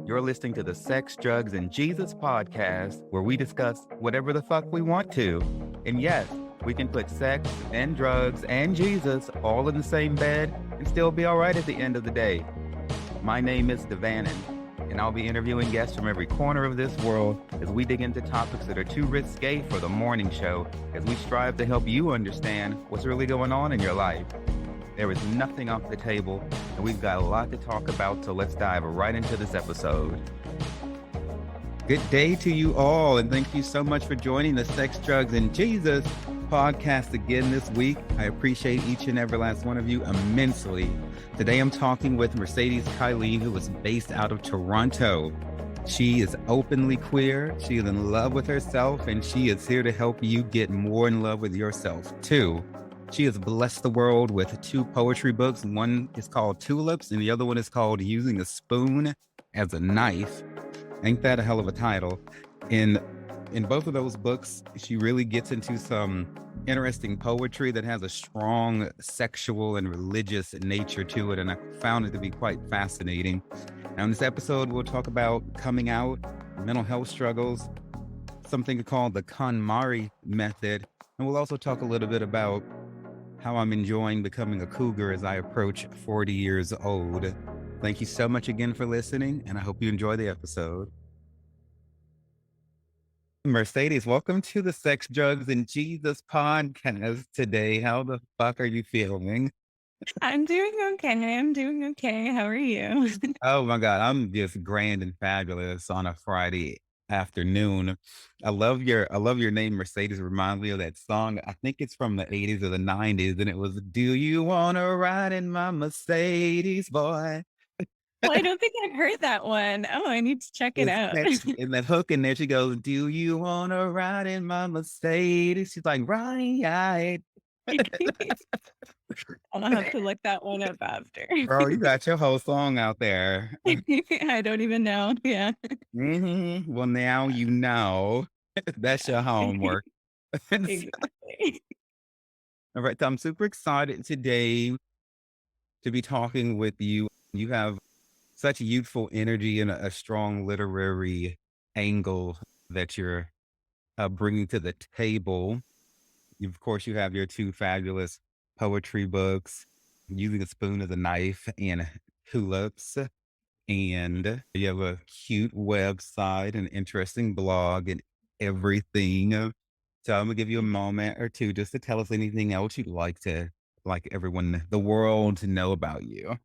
You're listening to the Sex, Drugs, and Jesus podcast, where we discuss whatever the fuck we want to. And yes, we can put sex and drugs and Jesus all in the same bed and still be all right at the end of the day. My name is Devanin, and I'll be interviewing guests from every corner of this world as we dig into topics that are too risque for the morning show, as we strive to help you understand what's really going on in your life. There is nothing off the table, and we've got a lot to talk about, so let's dive right into this episode. Good day to you all, and thank you so much for joining the Sex, Drugs, and Jesus podcast again this week. I appreciate each and every last one of you immensely. Today I'm talking with Mercedes Killeen, who is based out of Toronto. She is openly queer, she is in love with herself, and she is here to help you get more in love with yourself too. She has blessed the world with 2 poetry books. One is called Tulips, and the other one is called Using a Spoon as a Knife. Ain't that a hell of a title? In both of those books, she really gets into some interesting poetry that has a strong sexual and religious nature to it, and I found it to be quite fascinating. Now, in this episode, we'll talk about coming out, mental health struggles, something called the KonMari method, and we'll also talk a little bit about how I'm enjoying becoming a cougar as I approach 40 years old. Thank you so much again for listening, and I hope you enjoy the episode. Mercedes, welcome to the Sex, Drugs, and Jesus podcast today. How the fuck are you feeling? I'm doing okay. How are you? Oh my God, I'm just grand and fabulous on a Friday afternoon. I love your name, Mercedes. It reminds me of that song. I think it's from the 80s or the 90s, and it was "Do You Wanna Ride in My Mercedes, Boy?" Well, I don't think I've heard that one. Oh, I need to check it It's out. in that hook in there. She goes, "Do you wanna ride in my Mercedes?" She's like, "Right." I'll have to look that one up after. Bro, you got your whole song out there. I don't even know. Yeah. Well, now you know. That's your homework. Exactly. All right, so I'm super excited today to be talking with you. You have such youthful energy and a strong literary angle that you're bringing to the table. Of course, you have your 2 fabulous poetry books, Using a Spoon as a Knife and Tulips. And you have a cute website, an interesting blog, and everything. So I'm gonna give you a moment or two just to tell us anything else you'd like everyone, the world, to know about you.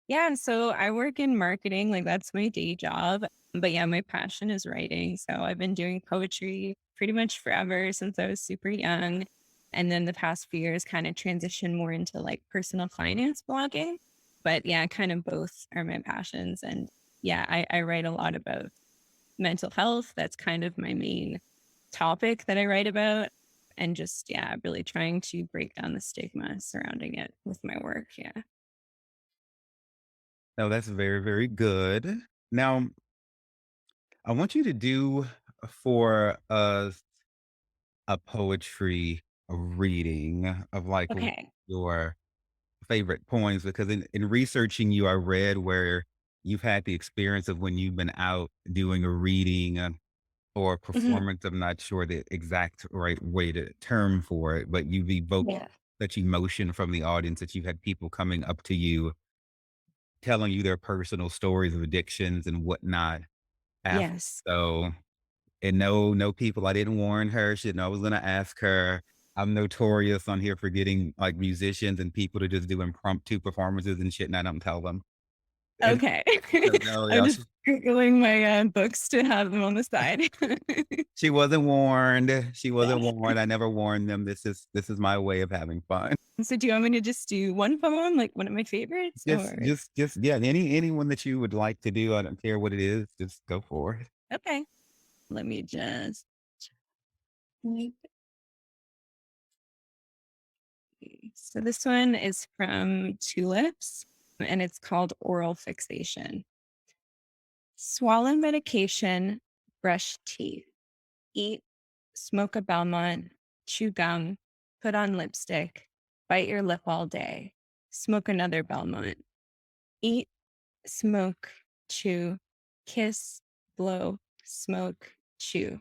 Yeah. And so I work in marketing, like that's my day job. But yeah, my passion is writing. So I've been doing poetry pretty much forever since I was super young. And then the past few years kind of transitioned more into like personal finance blogging. But yeah, kind of both are my passions. And yeah, I write a lot about mental health. That's kind of my main topic that I write about. And just, yeah, really trying to break down the stigma surrounding it with my work. Yeah. No, that's very, very good. Now, I want you to do for us a poetry reading of like Okay. your favorite poems, because in researching you, I read where you've had the experience of when you've been out doing a reading or a Mhm. performance. I'm not sure the exact right way to term for it, but you've evoked Yeah. such emotion from the audience that you've had people coming up to you, telling you their personal stories of addictions and whatnot after. Yes. So, and no people, I didn't warn her. She didn't know I was going to ask her. I'm notorious on here for getting like musicians and people to just do impromptu performances and shit, and I don't tell them. And Okay. so, no, I'm yeah, just Googling my books to have them on the side. she wasn't warned. She wasn't Yeah. warned. I never warned them. This is my way of having fun. So do you want me to just do one poem, like one of my favorites, Just, or just, yeah. Anyone that you would like to do, I don't care what it is. Just go for it. okay? Let me just. So this one is from Tulips, and it's called Oral Fixation. Swallow medication, brush teeth, eat, smoke a Belmont, chew gum, put on lipstick, bite your lip all day, smoke another Belmont, eat, smoke, chew, kiss, blow, smoke, chew,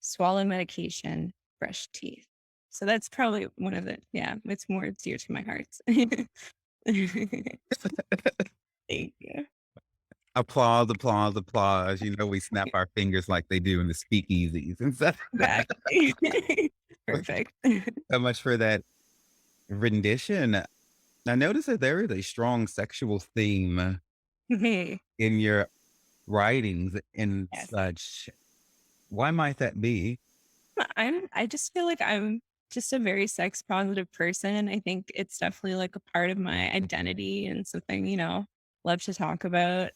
swallow medication, brush teeth. So that's probably one of the, yeah, it's more dear to my heart. Thank you. Applause, applause, applause. You know, we snap our fingers like they do in the speakeasies and stuff. Exactly. Perfect. So much for that rendition. I noticed that there is a strong sexual theme Hey, in your writings and yes. such. Why might that be? I just feel like I'm just a very sex positive person. I think it's definitely like a part of my identity and something, love to talk about.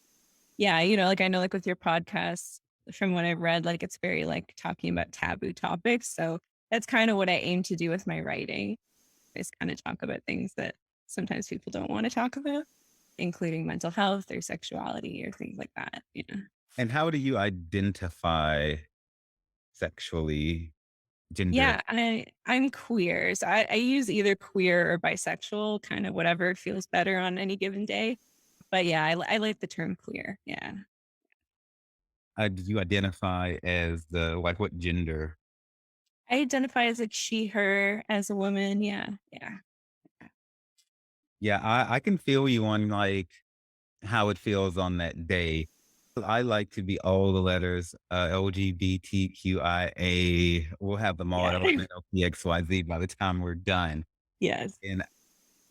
Yeah, like I know like with your podcast, from what I've read, like it's very like talking about taboo topics. So that's kind of what I aim to do with my writing, is kind of talk about things that sometimes people don't want to talk about, including mental health or sexuality or things like that. And how do you identify sexually, gender? Yeah, I'm queer. So I use either queer or bisexual, kind of whatever feels better on any given day. But yeah, I like the term queer. Yeah. Do you identify as like what gender? I identify as like she, her, as a woman. Yeah. Yeah. Yeah, I can feel you on like how it feels on that day. I like to be all the letters, LGBTQIA. We'll have them all Yeah. at LPXYZ by the time we're done. Yes. And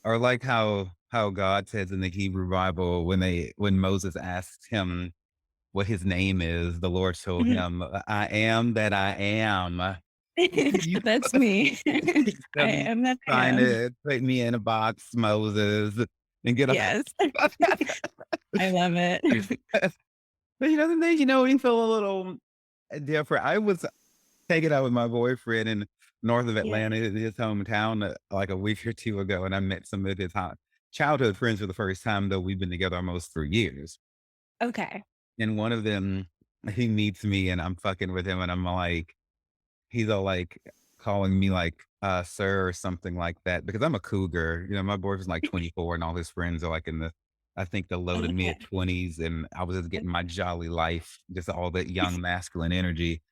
or like how God says in the Hebrew Bible when Moses asked him what his name is, the Lord told Mhm. him, I am that I am. You That's me. I know, you am that I trying am. to put me in a box, Moses, and get a Yes. I love it. but you know, the days, we feel a little different. I was taking out with my boyfriend in north of Yeah. Atlanta, his hometown, like a week or two ago, and I met some of his childhood friends for the first time, though we've been together almost 3 years. Okay. And one of them, he meets me, and I'm fucking with him, and I'm like, he's all like calling me like sir or something like that because I'm a cougar. My boyfriend's like 24, and all his friends are like in I think the low to mid Okay. 20s, and I was just getting my jolly life, just all that young masculine energy.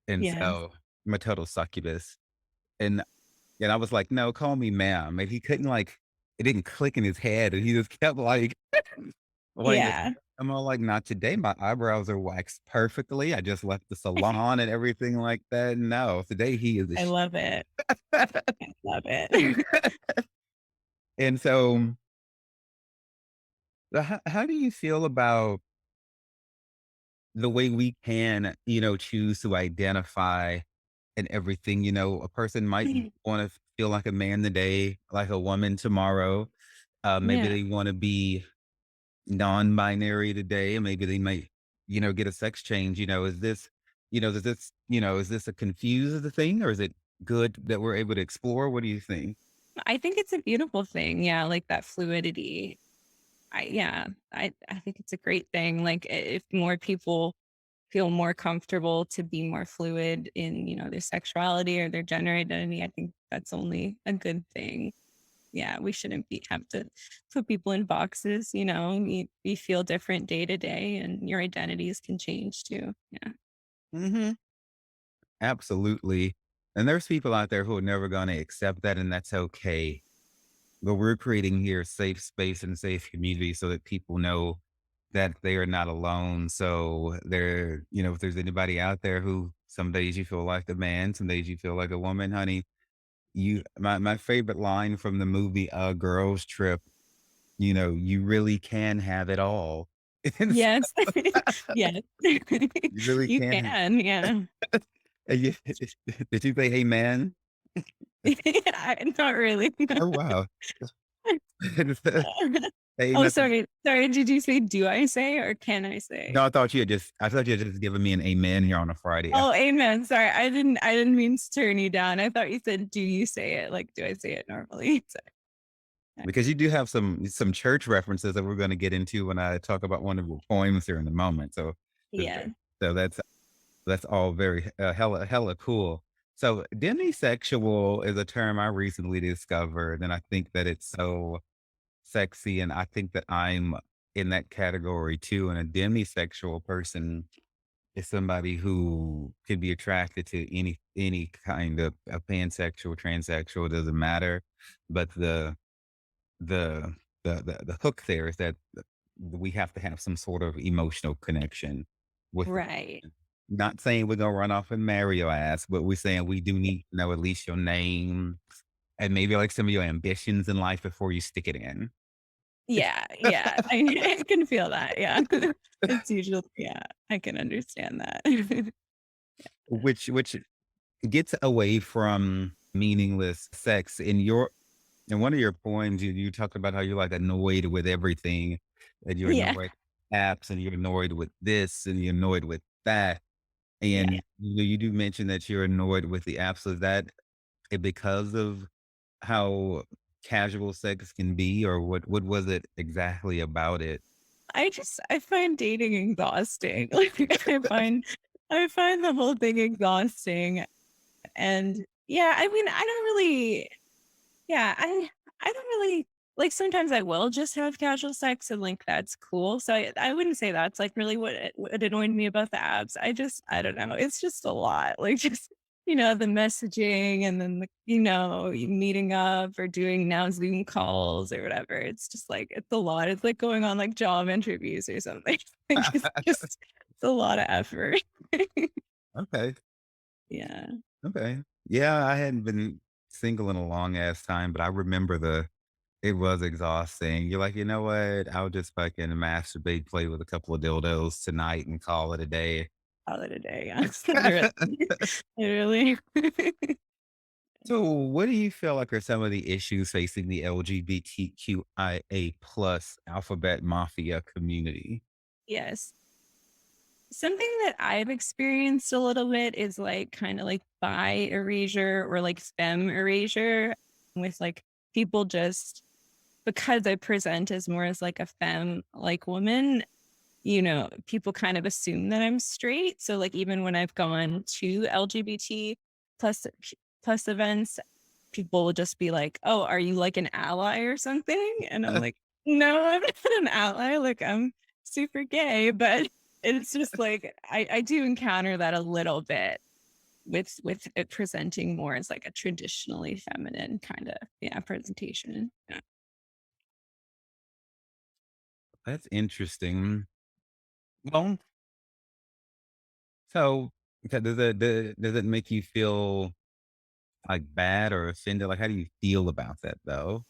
And Yes. so I'm a total succubus. And I was like, "No, call me ma'am." And he couldn't like it didn't click in his head, and he just kept like like Yeah. I'm all like, "Not today. My eyebrows are waxed perfectly. I just left the salon and everything like that. No, today he is a I sh." love it. I love it. And so, how do you feel about the way we can, choose to identify and everything? A person might want to feel like a man today, like a woman tomorrow. Maybe Yeah. they want to be non-binary today, and maybe they might, get a sex change. Is this a confused thing, or is it good that we're able to explore? What do you think? I think it's a beautiful thing. Yeah, like that fluidity. Yeah, I think it's a great thing. Like if more people feel more comfortable to be more fluid in, their sexuality or their gender identity, I think that's only a good thing. Yeah, we shouldn't have to put people in boxes, you feel different day to day and your identities can change too. Yeah. Hmm. Absolutely. And there's people out there who are never going to accept that, and that's okay. But we're creating here safe space and safe community so that people know that they are not alone. So if there's anybody out there who some days you feel like a man, some days you feel like a woman, honey, my favorite line from the movie Girls Trip, you really can have it all. And so Yes. Yes. you really You can have can. Yeah. did you say amen? Not really. Oh wow. Oh, Amen. sorry. Sorry. Did you say, do I say or can I say? No, I thought you had just given me an amen here on a Friday. Oh, amen. Sorry. I didn't mean to turn you down. I thought you said, do you say it? Like, do I say it normally? So, Because you do have some church references that we're gonna get into when I talk about one of your poems here in a moment. So yeah. so that's all very, hella cool. So demisexual is a term I recently discovered, and I think that it's so sexy, and I think that I'm in that category too. And a demisexual person is somebody who could be attracted to any kind of a pansexual, transsexual, it doesn't matter. But the the hook there is that we have to have some sort of emotional connection with the Right. person. Not saying we're gonna run off and marry your ass, but we're saying we do need to know at least your name and maybe like some of your ambitions in life before you stick it in. Yeah, yeah. I can feel that, yeah. It's usually yeah, I can understand that. Which gets away from meaningless sex. In one of your poems, you talked about how you're like annoyed with everything, and you're Yeah, annoyed with apps, and you're annoyed with this, and you're annoyed with that. yeah. And you do mention that you're annoyed with the apps. So is that because of how casual sex can be, or what was it exactly about it? I find dating exhausting. Like, I find the whole thing exhausting, and yeah, I mean, I don't really yeah, I don't really like, sometimes I will just have casual sex and, like, that's cool. So I wouldn't say that's, like, really what annoyed me about the apps. I don't know, it's just a lot. Like, just, the messaging and then you meeting up or doing now Zoom calls or whatever. It's just, like, it's a lot. It's like going on, like, job interviews or something. Like, it's a lot of effort. Okay. Yeah. Okay. Yeah, I hadn't been single in a long ass time, but I remember it was exhausting. You're like, you know what? I'll just fucking masturbate, play with a couple of dildos tonight and call it a day. Call it a day. Yeah. Really. So, what do you feel like are some of the issues facing the LGBTQIA plus alphabet mafia community? Yes. Something that I've experienced a little bit is like kind of like bi erasure or like femme erasure with like people just because I present as more as like a femme like woman, people kind of assume that I'm straight. So like even when I've gone to LGBT plus plus events, people will just be like, "Oh, are you like an ally or something?" And I'm like, "No, I'm not an ally. Like I'm super gay." But it's just like I do encounter that a little bit with it presenting more as like a traditionally feminine kind of presentation. Yeah. That's interesting. Well, so does it make you feel like bad or offended? Like, how do you feel about that though?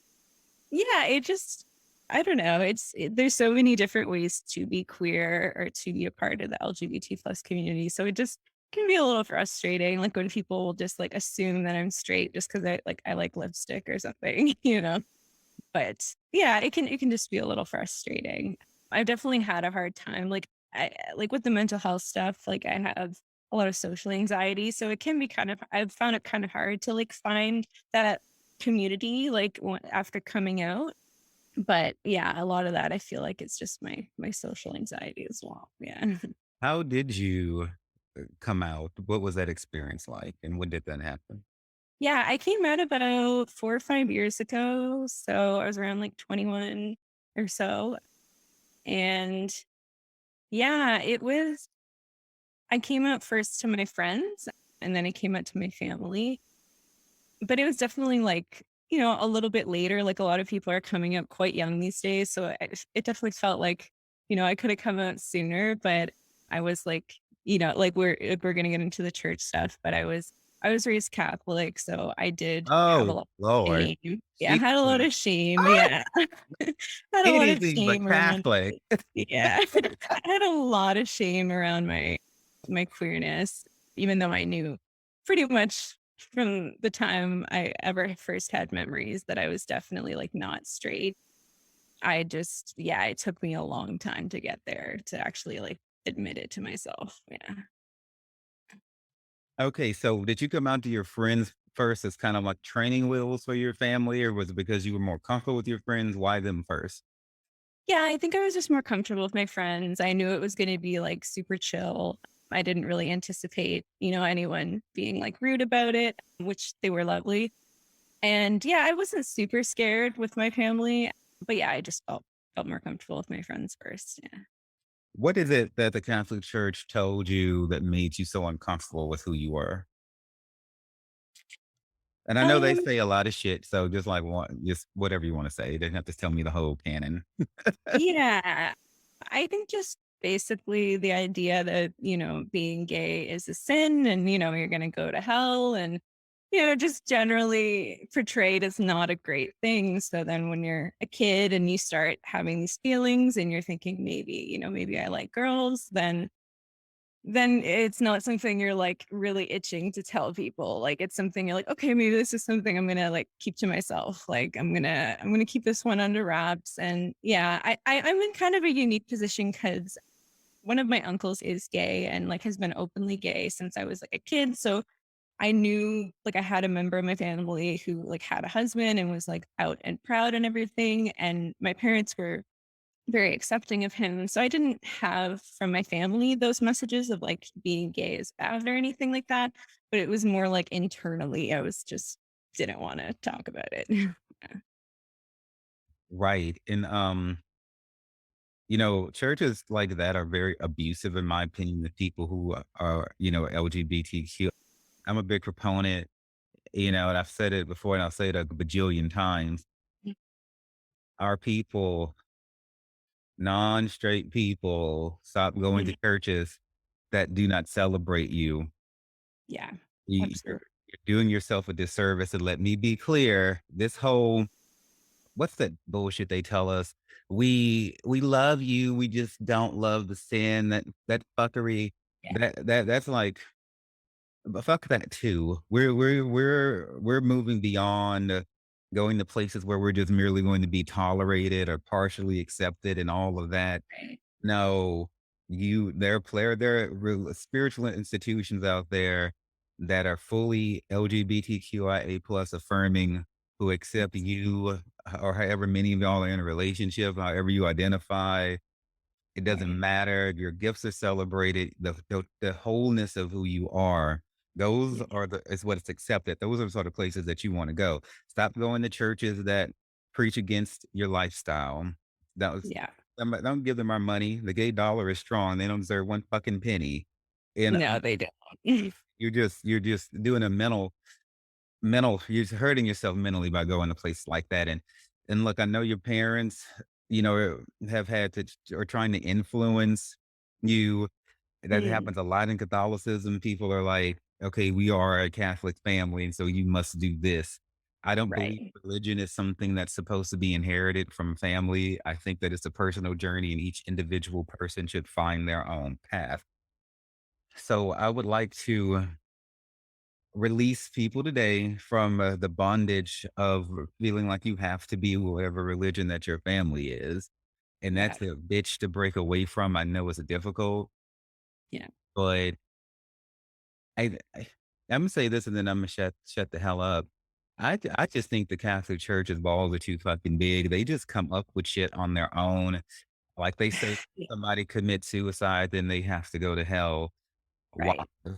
Yeah, it just I don't know. There's so many different ways to be queer or to be a part of the LGBT plus community. So it just can be a little frustrating. Like when people will just like assume that I'm straight just because I like lipstick or something, But yeah, it can just be a little frustrating. I've definitely had a hard time. Like with the mental health stuff, like I have a lot of social anxiety. So it can be I've found it kind of hard to like find that community like after coming out. But yeah, a lot of that I feel like it's just my social anxiety as well. Yeah. How did you come out? What was that experience like? And when did that happen? Yeah, I came out about 4 or 5 years ago. So I was around like 21 or so. And yeah, I came out first to my friends and then I came out to my family. But it was definitely like, a little bit later. Like a lot of people are coming out quite young these days. So it definitely felt like, I could have come out sooner, but I was like, like we're gonna get into the church stuff, but I was raised Catholic, so I did have a Oh lot of Lord. shame. Yeah, I had a lot Jesus. of shame. Yeah. Had a lot of Anything but shame around Catholic. yeah. I had a lot of shame around my queerness, even though I knew pretty much from the time I ever first had memories that I was definitely like not straight. Yeah, it took me a long time to get there to actually like admit it to myself. Yeah. Okay, so did you come out to your friends first as kind of like training wheels for your family, or was it because you were more comfortable with your friends? Why them first? Yeah, I think I was just more comfortable with my friends. I knew it was going to be like super chill. I didn't really anticipate, anyone being like rude about it, which they were lovely. And yeah, I wasn't super scared with my family, but yeah, I just felt felt more comfortable with my friends first. Yeah. What is it that the Catholic Church told you that made you so uncomfortable with who you were? And I know they Um, say a lot of shit, so just like just whatever you want to say. You didn't have to tell me the whole canon. yeah. I think just basically the idea that, being gay is a sin and, you're going to go to hell and, just generally portrayed as not a great thing. So then when you're a kid and you start having these feelings and you're thinking maybe I like girls, then it's not something you're like really itching to tell people. Like it's something you're like, okay, maybe this is something I'm gonna like keep to myself. Like I'm gonna keep this one under wraps. And yeah, I'm in kind of a unique position because one of my uncles is gay and like has been openly gay since I was like a kid. So I knew like I had a member of my family who like had a husband and was like out and proud and everything. And my parents were very accepting of him. So I didn't have from my family those messages of like being gay is bad or anything like that. But it was more like internally, I was just didn't want to talk about it. Yeah. Right. And churches like that are very abusive in my opinion, the people who are, LGBTQ. I'm a big proponent, and I've said it before and I'll say it a bajillion times. Our people, non-straight people, stop going Mhm. to churches that do not celebrate you. Yeah, You're absolutely. doing yourself a disservice. And let me be clear, this whole what's that bullshit they tell us? We love you, we just don't love the sin, that fuckery, Yeah, that's like but fuck that too. We're moving beyond going to places where we're just merely going to be tolerated or partially accepted and all of that. right. No, there are spiritual institutions out there that are fully LGBTQIA plus affirming, who accept Yes, you or however many of y'all are in a relationship, however you identify. It doesn't right. matter. Your gifts are celebrated. The wholeness of who you are. Those Yeah, are is what it's accepted. Those are the sort of places that you want to go. Stop going to churches that preach against your lifestyle. That was yeah. don't give them our money. The gay dollar is strong. They don't deserve one fucking penny. And No, they don't. you're just doing a mental you're just hurting yourself mentally by going to places like that. And look, I know your parents, have had to or trying to influence you. That Mm, happens a lot in Catholicism. People are like, okay, we are a Catholic family, and so you must do this. I don't believe right. religion is something that's supposed to be inherited from family. I think that it's a personal journey, and each individual person should find their own path. So I would like to release people today from the bondage of feeling like you have to be whatever religion that your family is. And Yeah, that's a bitch to break away from. I know it's difficult, yeah, but I'm gonna say this and then I'm gonna shut the hell up. I just think the Catholic Church's balls are too fucking big. They just come up with shit on their own. Like they say yeah, somebody commits suicide, then they have to go to hell. Why? right.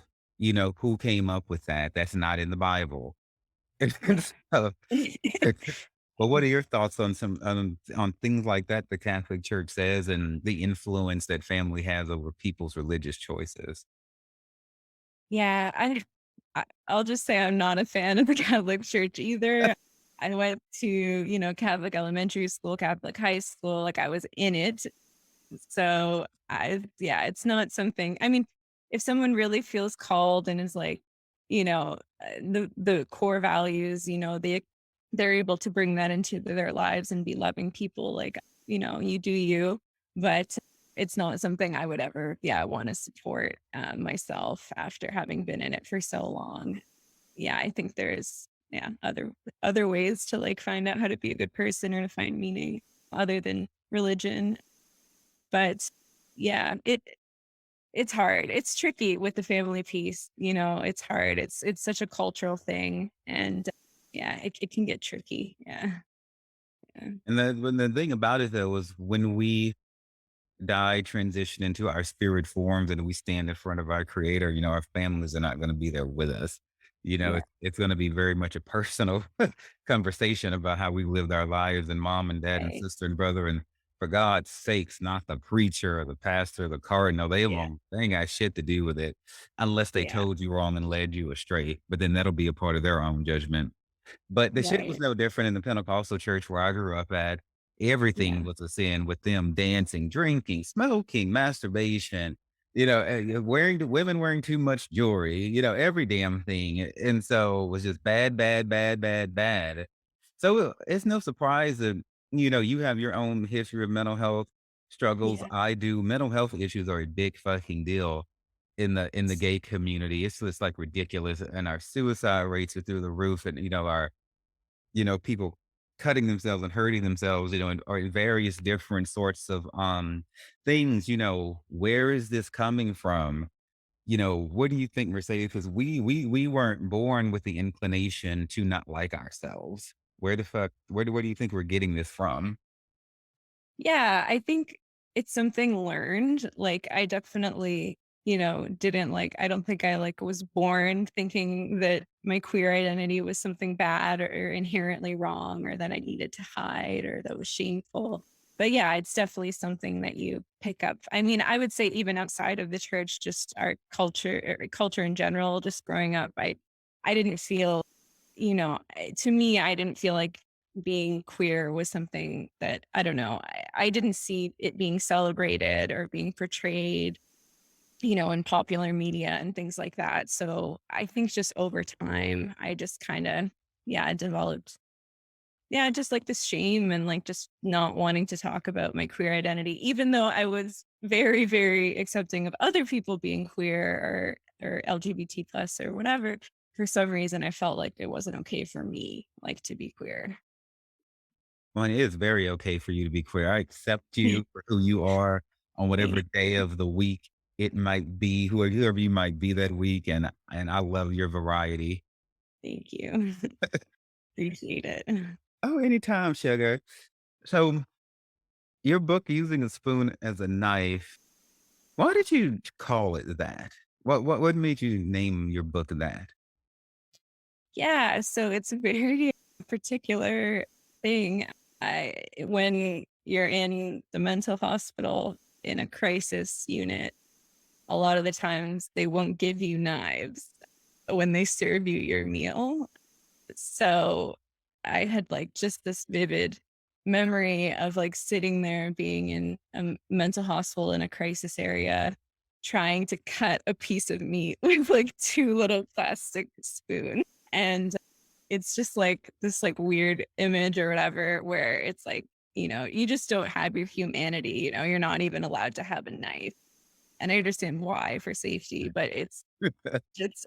Who came up with that? That's not in the Bible. Yeah. So, but what are your thoughts on some on things like that the Catholic Church says and the influence that family has over people's religious choices? Yeah, I'll just say I'm not a fan of the Catholic Church either. I went to, Catholic elementary school, Catholic high school, like I was in it. So yeah, it's not something, I mean, if someone really feels called and is like, the core values, they're able to bring that into their lives and be loving people, like, you do you, but it's not something I would ever, yeah, want to support myself after having been in it for so long. Yeah, I think there's, yeah, other ways to like find out how to be a good person or to find meaning other than religion. But yeah, it's hard. It's tricky with the family piece, it's hard. It's such a cultural thing and yeah, it can get tricky. Yeah. Yeah. And the thing about it though is when we die, transition into our spirit forms, and we stand in front of our creator, our families are not going to be there with us. Yeah. It's going to be very much a personal conversation about how we lived our lives and mom and dad and Right. sister and brother and for God's sakes, not the preacher or the pastor or the cardinal. Yeah. They ain't got shit to do with it unless they Yeah. told you wrong and led you astray. But then that'll be a part of their own judgment. But the shit was Right. no different in the Pentecostal church where I grew up at. Everything Yeah. was a sin with them dancing, drinking, smoking, masturbation, wearing the women wearing too much jewelry, every damn thing. And so it was just bad, bad, bad, bad, bad. So it's no surprise that, you have your own history of mental health struggles. Yeah. I do. Mental health issues are a big fucking deal in the gay community. It's just like ridiculous. And our suicide rates are through the roof. And, our people cutting themselves and hurting themselves, or in various different sorts of things, where is this coming from? What do you think, Mercedes? Because we weren't born with the inclination to not like ourselves. Where the fuck, where do you think we're getting this from? Yeah, I think it's something learned. Like, I definitely, didn't like, I don't think I like was born thinking that my queer identity was something bad or inherently wrong or that I needed to hide or that was shameful. But yeah, it's definitely something that you pick up. I mean, I would say even outside of the church, just our culture in general, just growing up, I didn't feel, to me, I didn't feel like being queer was something that I don't know. I didn't see it being celebrated or being portrayed, in popular media and things like that. So I think just over time, I just kind of, yeah, developed, yeah, just like this shame and like just not wanting to talk about my queer identity, even though I was very, very accepting of other people being queer or LGBT plus or whatever. For some reason, I felt like it wasn't okay for me, like to be queer. Well, it is very okay for you to be queer. I accept you for who you are on whatever day of the week it might be, whoever you might be that week, and I love your variety. Thank you. Appreciate it. Oh, anytime, sugar. So your book, Using a Spoon as a Knife, why did you call it that? What made you name your book that? Yeah, so it's a very particular thing. When you're in the mental hospital in a crisis unit, a lot of the times they won't give you knives when they serve you your meal. So I had like just this vivid memory of like sitting there being in a mental hospital in a crisis area, trying to cut a piece of meat with like two little plastic spoons. And it's just like this like weird image or whatever where it's like, you just don't have your humanity, you're not even allowed to have a knife. And I understand why for safety, but it's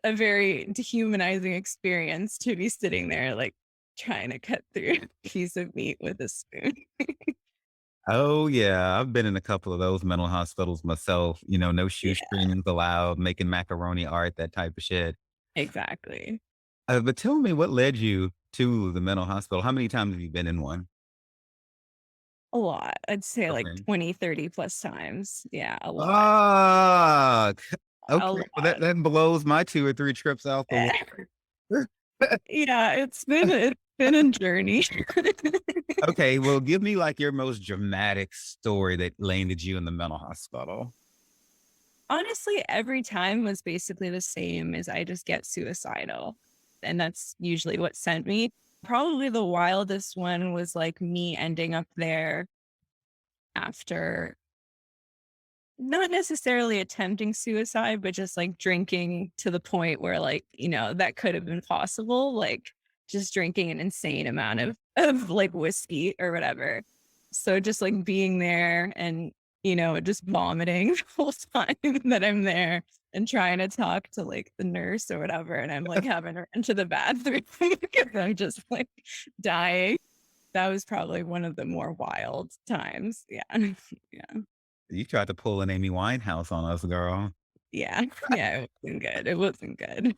a very dehumanizing experience to be sitting there, like, trying to cut through a piece of meat with a spoon. Oh yeah, I've been in a couple of those mental hospitals myself. No Yeah, shoestrings allowed, making macaroni art, that type of shit. exactly. But tell me, what led you to the mental hospital? How many times have you been in one? A lot. I'd say like Okay. 20, 30 plus times. Yeah, a lot. Fuck. A Okay, well, that lot. that blows my 2 or 3 trips out the water. Yeah, it's been a journey. Okay, well, give me, like, your most dramatic story that landed you in the mental hospital. Honestly, every time was basically the same as I just get suicidal, and that's usually what sent me. Probably the wildest one was, like, me ending up there after not necessarily attempting suicide, but just, like, drinking to the point where, like, that could have been possible, like, just drinking an insane amount of, like, whiskey or whatever. So just, like, being there and, just vomiting the whole time that I'm there and trying to talk to, like, the nurse or whatever, and I'm, like, having to run to the bathroom because I'm just, like, dying. That was probably one of the more wild times. Yeah. Yeah. You tried to pull an Amy Winehouse on us, girl. Yeah. Yeah, it wasn't good. It wasn't good.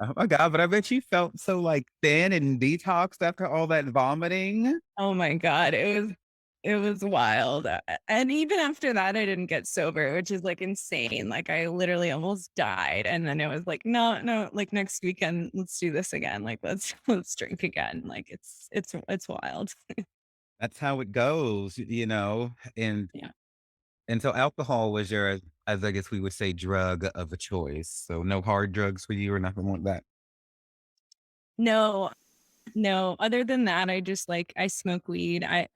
Oh my god, but I bet you felt so, like, thin and detoxed after all that vomiting. Oh my god, it was wild, and even after that, I didn't get sober, which is, like, insane, like, I literally almost died, and then it was like, "No, no, like, next weekend, let's do this again, like, let's let's drink again," like, it's wild. That's how it goes, Yeah. and so alcohol was your, as I guess we would say, drug of a choice. So no hard drugs for you or nothing like that. No, no. Other than that, I just like I smoke weed. I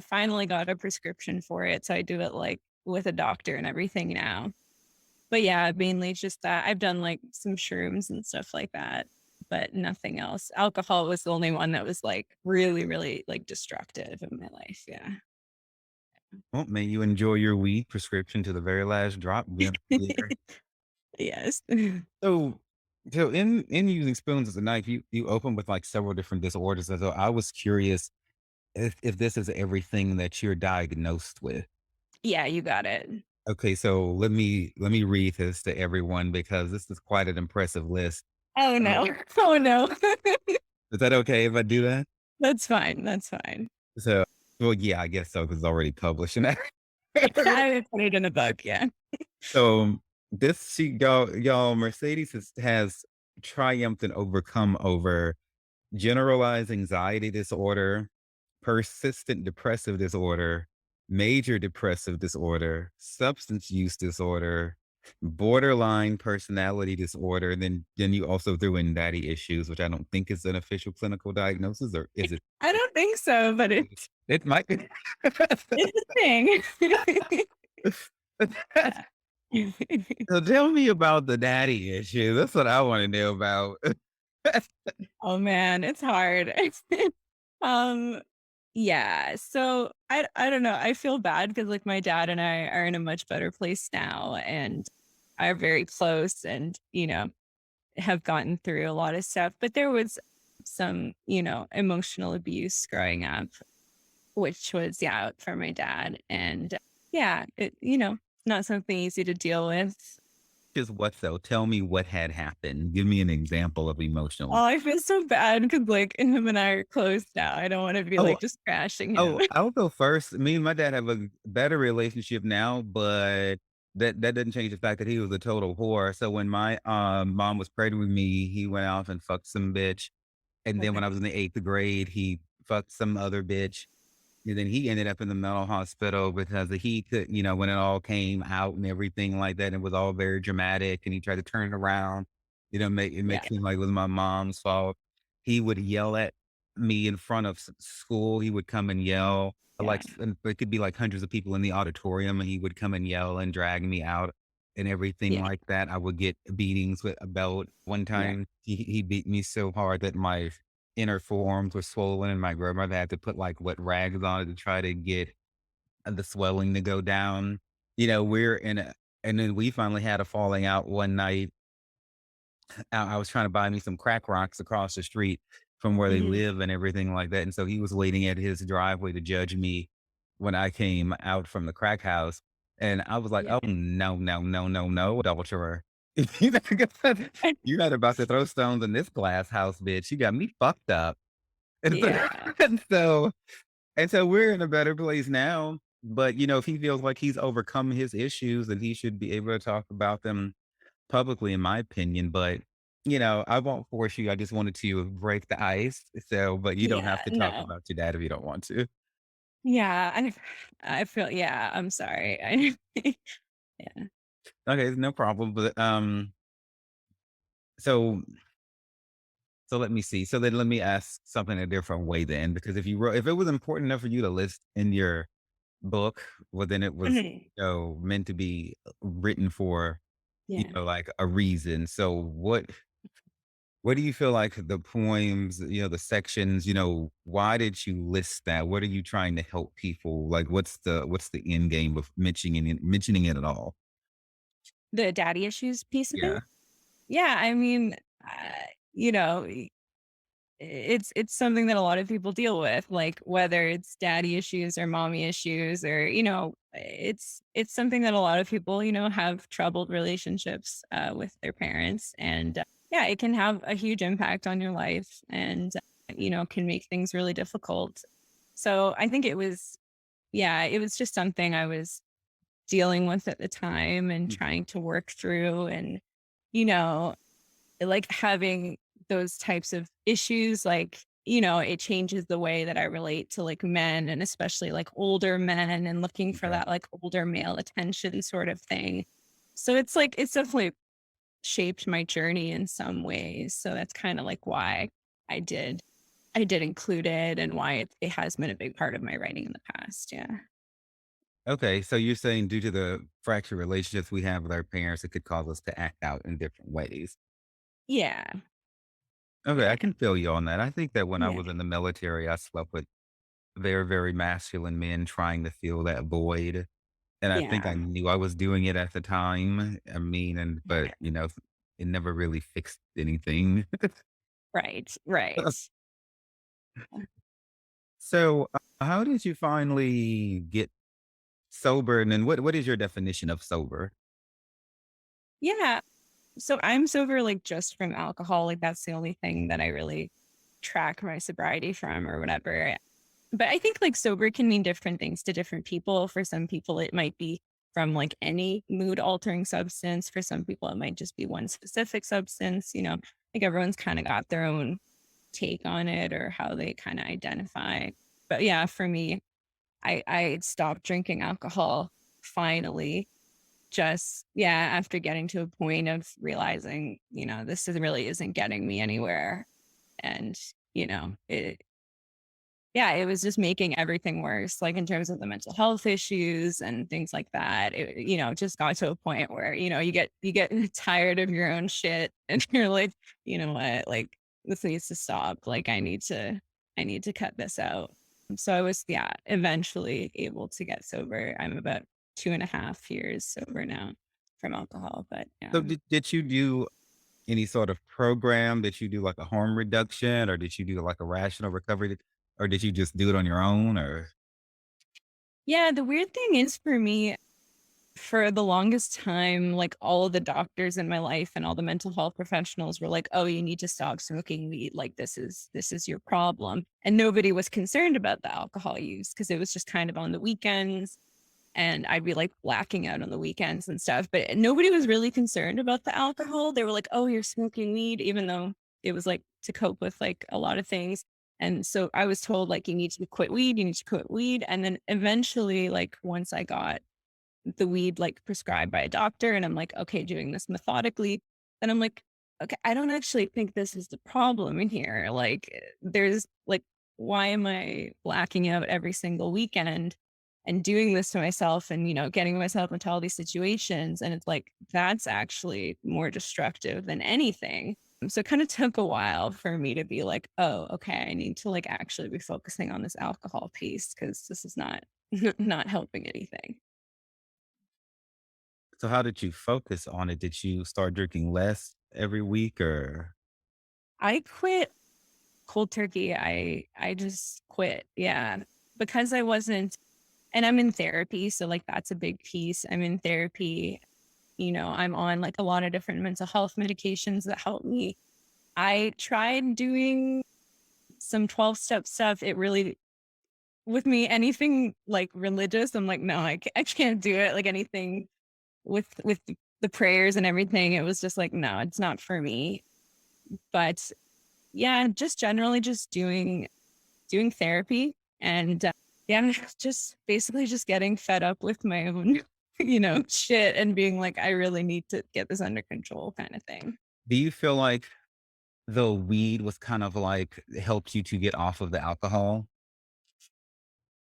finally got a prescription for it, so I do it like with a doctor and everything now. But yeah, mainly it's just that I've done like some shrooms and stuff like that, but nothing else. Alcohol was the only one that was like really, really like destructive in my life. Yeah. Well, may you enjoy your weed prescription to the very last drop. Yeah. Yes. So, so in using spoons as a knife, you open with like several different disorders. And so I was curious if this is everything that you're diagnosed with. Yeah, you got it. Okay, so let me read this to everyone because this is quite an impressive list. Oh So, no. Oh no. is that okay if I do that? That's fine. That's fine. So, well, yeah, I guess so because it's already published. And I put it in a book. Yeah. so this y'all Mercedes has triumphed and overcome over generalized anxiety disorder, persistent depressive disorder, major depressive disorder, substance use disorder, borderline personality disorder. And then you also threw in daddy issues, which I don't think is an official clinical diagnosis, or is it? I don't think so, but It might be. it's a thing. Yeah. So tell me about the daddy issue. That's what I want to know about. Oh man, it's hard. Um, yeah. So I don't know. I feel bad because like my dad and I are in a much better place now and are very close and, have gotten through a lot of stuff. But there was some, emotional abuse growing up, which was yeah, for my dad. And yeah, not something easy to deal with. Just what though? Tell me what had happened. Give me an example of emotional. Oh, I feel so bad because like him and I are close now. I don't want to be Oh, like just crashing him. oh, I'll go first. Me and my dad have a better relationship now, but that doesn't change the fact that he was a total whore. So when my mom was pregnant with me, he went off and fucked some bitch. And then when Okay. I was in the 8th grade, he fucked some other bitch. And then he ended up in the mental hospital because he could, when it all came out and everything like that, it was all very dramatic. And he tried to turn it around, make it Yeah. make seem like it was my mom's fault. He would yell at me in front of school. He would come and yell, Yeah. and there could be like hundreds of people in the auditorium, and he would come and yell and drag me out and everything Yeah. like that. I would get beatings with a belt. One Yeah. time, he beat me so hard that my inner forearms were swollen, and my grandmother had to put like wet rags on it to try to get the swelling to go down. We're in a, and then we finally had a falling out one night. I was trying to buy me some crack rocks across the street from where they Mhm. live and everything like that. And so he was waiting at his driveway to judge me when I came out from the crack house. And I was like, Yeah. oh, no, no, no, no, no, adulterer. You're not about to throw stones in this glass house, bitch. You got me fucked up. And so, Yeah. and so, and so we're in a better place now. But, if he feels like he's overcome his issues, then he should be able to talk about them publicly, in my opinion. But, I won't force you. I just wanted to break the ice. So, but you don't Yeah. have to talk No. about your dad if you don't want to. Yeah. I feel yeah, I'm sorry. Yeah. Okay, no problem. But so let me see. So then let me ask something a different way then, because if it was important enough for you to list in your book, well then it was Mhm. meant to be written for Yeah. like a reason. So what do you feel like the poems, the sections, why did you list that? What are you trying to help people? Like what's the end game of mentioning it at all? The daddy issues piece of Yeah. it? Yeah, I mean, you know, it's something that a lot of people deal with, like whether it's daddy issues or mommy issues or, it's something that a lot of people, have troubled relationships with their parents. And yeah, it can have a huge impact on your life and, can make things really difficult. So I think yeah, it was just something I was dealing with at the time and Mm. trying to work through and, you know, like having those types of issues, like, it changes the way that I relate to like men and especially like older men and looking for Okay. that like older male attention sort of thing. So it's like, it's definitely shaped my journey in some ways. So that's kind of like why I did I did include it and why it has been a big part of my writing in the past. Yeah. Okay. So you're saying due to the fractured relationships we have with our parents, it could cause us to act out in different ways. Yeah. Okay, Yeah. I can feel you on that. I think that when I Yeah. was in the military, I slept with very, very masculine men trying to fill that void. And I think I Yeah. knew I was doing it at the time. I mean, but it never really fixed anything. Right. Right. So, how did you finally get sober? And then what is your definition of sober? Yeah. So I'm sober like just from alcohol. Like that's the only thing that I really track my sobriety from or whatever. But I think like sober can mean different things to different people. For some people, it might be from like any mood altering substance. For some people, it might just be one specific substance. Like everyone's kind of got their own take on it or how they kind of identify. But yeah, for me, I stopped drinking alcohol finally. Just yeah, after getting to a point of realizing, this really isn't getting me anywhere. And, it yeah, it was just making everything worse, like, in terms of the mental health issues and things like that. It just got to a point where, you get tired of your own shit and you're like, "You know what? Like, this needs to stop. Like, I need to cut this out." So I was, yeah, eventually able to get sober. I'm about 2.5 years sober now from alcohol, but So, yeah. did you do any sort of program? Did you do like a harm reduction, or did you do like a rational recovery, or did you just do it on your own? Or Yeah, the weird thing is for me, for the longest time, like all of the doctors in my life and all the mental health professionals were like, "Oh, you need to stop smoking weed. Like this is your problem." And nobody was concerned about the alcohol use because it was just kind of on the weekends and I'd be like blacking out on the weekends and stuff. But nobody was really concerned about the alcohol. They were like, "Oh, you're smoking weed," even though it was like to cope with like a lot of things. And so I was told like you need to quit weed, you need to quit weed. And then eventually, like once I got the weed like prescribed by a doctor and I'm like, okay, doing this methodically, then I'm like, okay, I don't actually think this is the problem in here. Like there's like, why am I blacking out every single weekend and doing this to myself and, getting myself into all these situations? And it's like, that's actually more destructive than anything. So it kind of took a while for me to be like, oh, okay, I need to like actually be focusing on this alcohol piece because this is not not helping anything. so, how did you focus on it? Did you start drinking less every week, or I quit cold turkey. I just quit. Yeah. Because I wasn't and I'm in therapy, so like that's a big piece. I'm in therapy. I'm on like a lot of different mental health medications that help me. I tried doing some 12-step stuff. It really with me anything like religious, I'm like no, I can't do it. Like anything with the prayers and everything, it was just like no, it's not for me. But yeah, just generally just doing therapy and, yeah, I'm just basically just getting fed up with my own, shit and being like, "I really need to get this under control," kinda thing. do you feel like the weed was kind of like helped you to get off of the alcohol?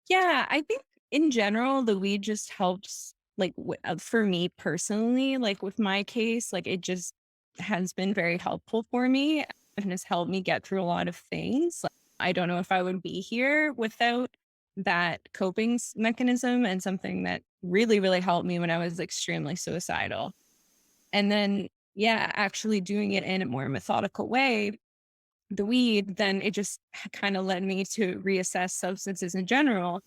Yeah, I think in general, the weed just helps, like, for me personally, like, with my case, like, it just has been very helpful for me and has helped me get through a lot of things. Like, I don't know if I would be here without that coping mechanism and something that really, really helped me when I was extremely suicidal. And then, yeah, actually doing it in a more methodical way, the weed, then it just kind of led me to reassess substances in general.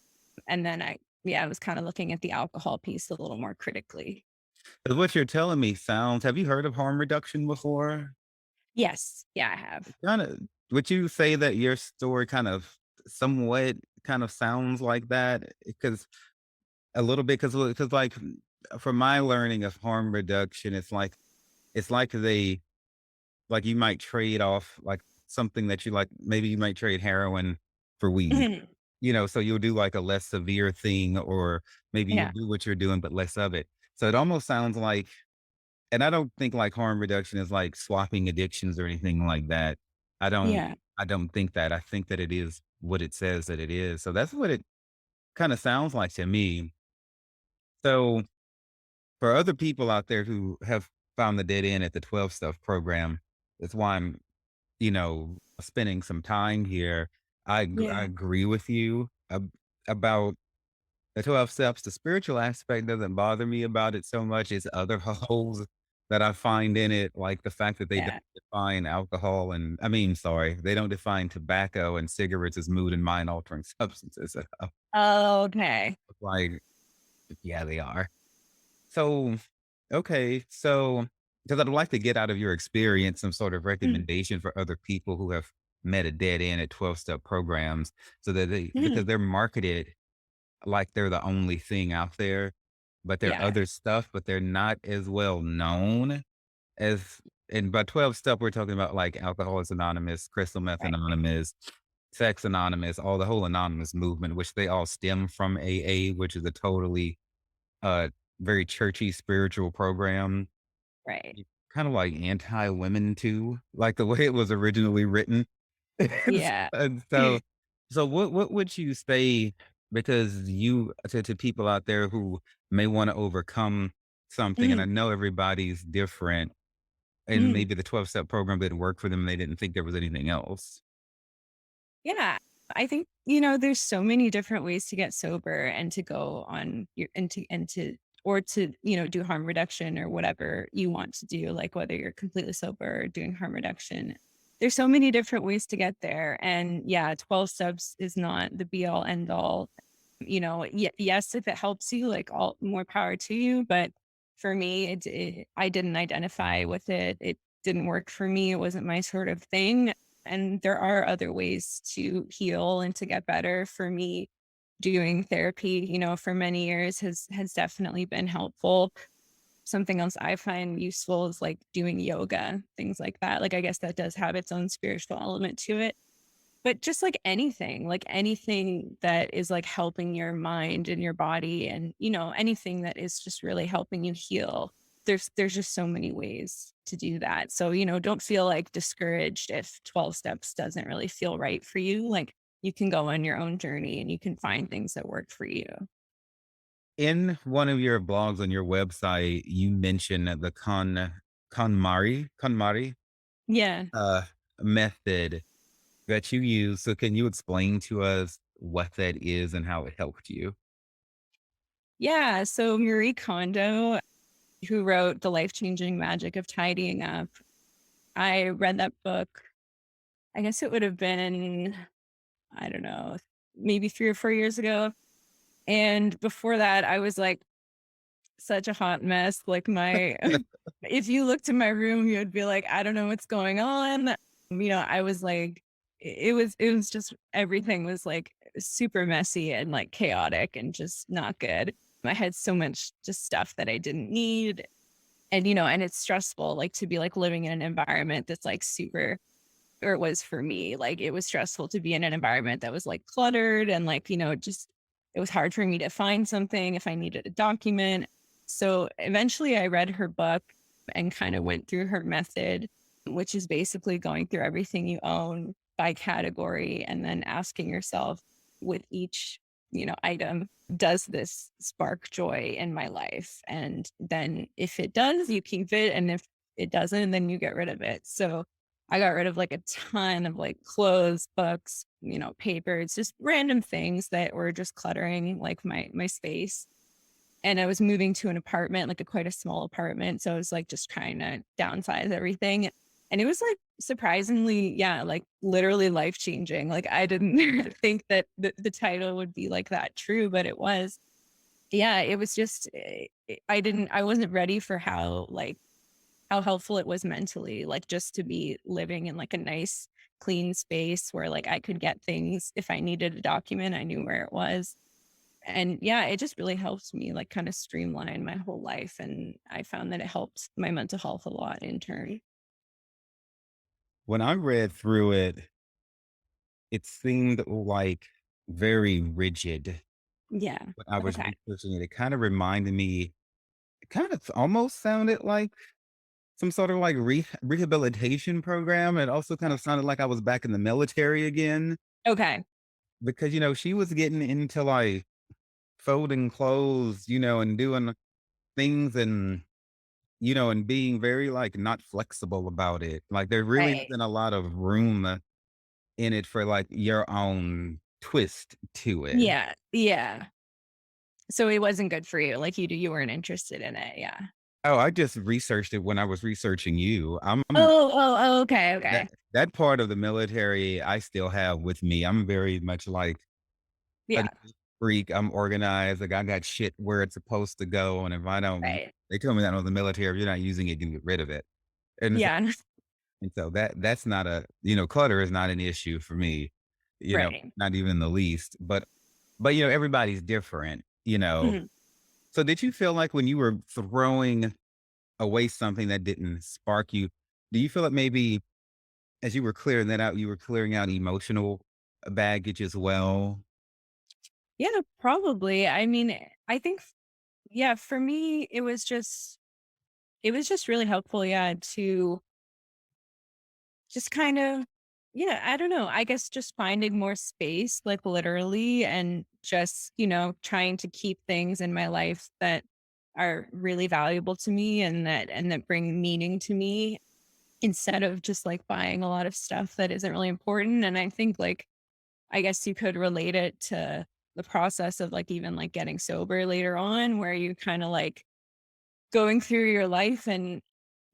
And then I was kind of looking at the alcohol piece a little more critically. 'Cause what you're telling me sounds, have you heard of harm reduction before? Yes. Yeah, I have. Kinda, would you say that your story kind of somewhat kind of sounds like that? Because a little bit, because like, from my learning of harm reduction, it's like they like you might trade off like something that you like, maybe you might trade heroin for weed, so you'll do like a less severe thing, or maybe you'll Yeah. do what you're doing, but less of it. So it almost sounds like, and I don't think like harm reduction is like swapping addictions or anything like that. I don't, Yeah. I don't think that. I think that it is what it says that it is. So that's what it kind of sounds like to me. So for other people out there who have found the dead end at the 12 stuff program, that's why I'm, spending some time here. I Yeah. agree with you about the 12 steps. The spiritual aspect doesn't bother me about it so much. It's other holes that I find in it, like the fact that they don't Yeah. define alcohol and, I mean, sorry, they don't define tobacco and cigarettes as mood and mind altering substances. Oh, okay. Like, yeah, they are. So, okay. So, because I'd like to get out of your experience some sort of Mm, recommendation for other people who have met a dead end at 12 step programs, so that because mhm. they're marketed like they're the only thing out there, but there are Yeah. other stuff, but they're not as well known as, and by 12 step, we're talking about like Alcoholics Anonymous, Crystal Meth Right. Anonymous, Sex Anonymous, all the whole anonymous movement, which they all stem from AA, which is a totally uh very churchy spiritual program. Right. Kind of like anti-women too, like the way it was originally written. Yeah. And so what would you say, because you, to people out there who may want to overcome something, and I Mhm, know everybody's different, and mhm. maybe the 12-step program didn't work for them, and they didn't think there was anything else. Yeah. I think, there's so many different ways to get sober and to go on your and to or to, do harm reduction or whatever you want to do, like whether you're completely sober or doing harm reduction. There's so many different ways to get there. And yeah, 12 steps is not the be all end all. Yes, if it helps you, like all more power to you. But for me, I didn't identify with it. It didn't work for me. It wasn't my sort of thing. And there are other ways to heal and to get better. For me, doing therapy, for many years has definitely been helpful. Something else I find useful is like doing yoga, things like that. Like I guess that does have its own spiritual element to it. But just like anything that is like helping your mind and your body and, anything that is just really helping you heal. There's just so many ways to do that. So, don't feel like discouraged if 12 steps doesn't really feel right for you. Like you can go on your own journey and you can find things that work for you. In one of your blogs on your website, you mentioned the KonMari Yeah. uh, method that you use. So can you explain to us what that is and how it helped you? Yeah. So Marie Kondo, who wrote The Life-Changing Magic of Tidying Up, I read that book. I guess it would have been, I don't know, maybe 3 or 4 years ago. And before that, I was, like, such a hot mess, like, my if you looked in my room, you'd be like, "I don't know what's going on." I was, like it was just everything was, like, super messy and, like, chaotic and just not good. I had so much just stuff that I didn't need, and it's stressful, like, to be, like, living in an environment that's, like, super or it was for me, like, it was stressful to be in an environment that was, like, cluttered and, like, just it was hard for me to find something if I needed a document. So, eventually, I read her book and kinda went through her method, which is basically going through everything you own by category and then asking yourself with each, item, "Does this spark joy in my life?" And then if it does, you keep it, and if it doesn't, then you get rid of it. So I got rid of like a ton of like clothes, books, papers, just random things that were just cluttering like my space. And I was moving to an apartment, like a quite a small apartment. So I was like just trying to downsize everything. And it was like surprisingly, yeah, like literally life changing. Like I didn't think that the title would be like that true, but it was. Yeah, it was just, I wasn't ready for how helpful it was mentally, like, just to be living in, like, a nice, clean space where, like, I could get things if I needed a document, I knew where it was. And, yeah, it just really helped me, like, kinda streamline my whole life, and I found that it helped my mental health a lot in turn. When I read through it, it seemed like very rigid. Yeah. When I was Okay. researching it, it kind of reminded me, it kind of almost sounded like some sort of like rehabilitation program. It also kind of sounded like I was back in the military again Okay. because, she was getting into like folding clothes, and doing things and being very like not flexible about it. Like there really Right. isn't a lot of room in it for like your own twist to it. Yeah. Yeah. So it wasn't good for you. Like you weren't interested in it. Yeah. Oh, I just researched it when I was researching you. Okay. That Okay. that part of the military I still have with me. I'm very much like a Yeah. neat freak. I'm organized. Like I got shit where it's supposed to go. And if I don't, Right. they told me that in the military, if you're not using it, you can get rid of it. And so, Yeah. and so that's not clutter is not an issue for me, Right. not even the least. But everybody's different. Mhm. So did you feel like when you were throwing away something that didn't spark you, do you feel like maybe as you were clearing that out, you were clearing out emotional baggage as well? Yeah, probably. I mean, I think yeah, for me it was just really helpful, yeah, to just kind of yeah, I don't know. I guess just finding more space, like literally, and just, trying to keep things in my life that are really valuable to me and that bring meaning to me instead of just like buying a lot of stuff that isn't really important. And I think like I guess you could relate it to the process of like even like getting sober later on where you kind of like going through your life and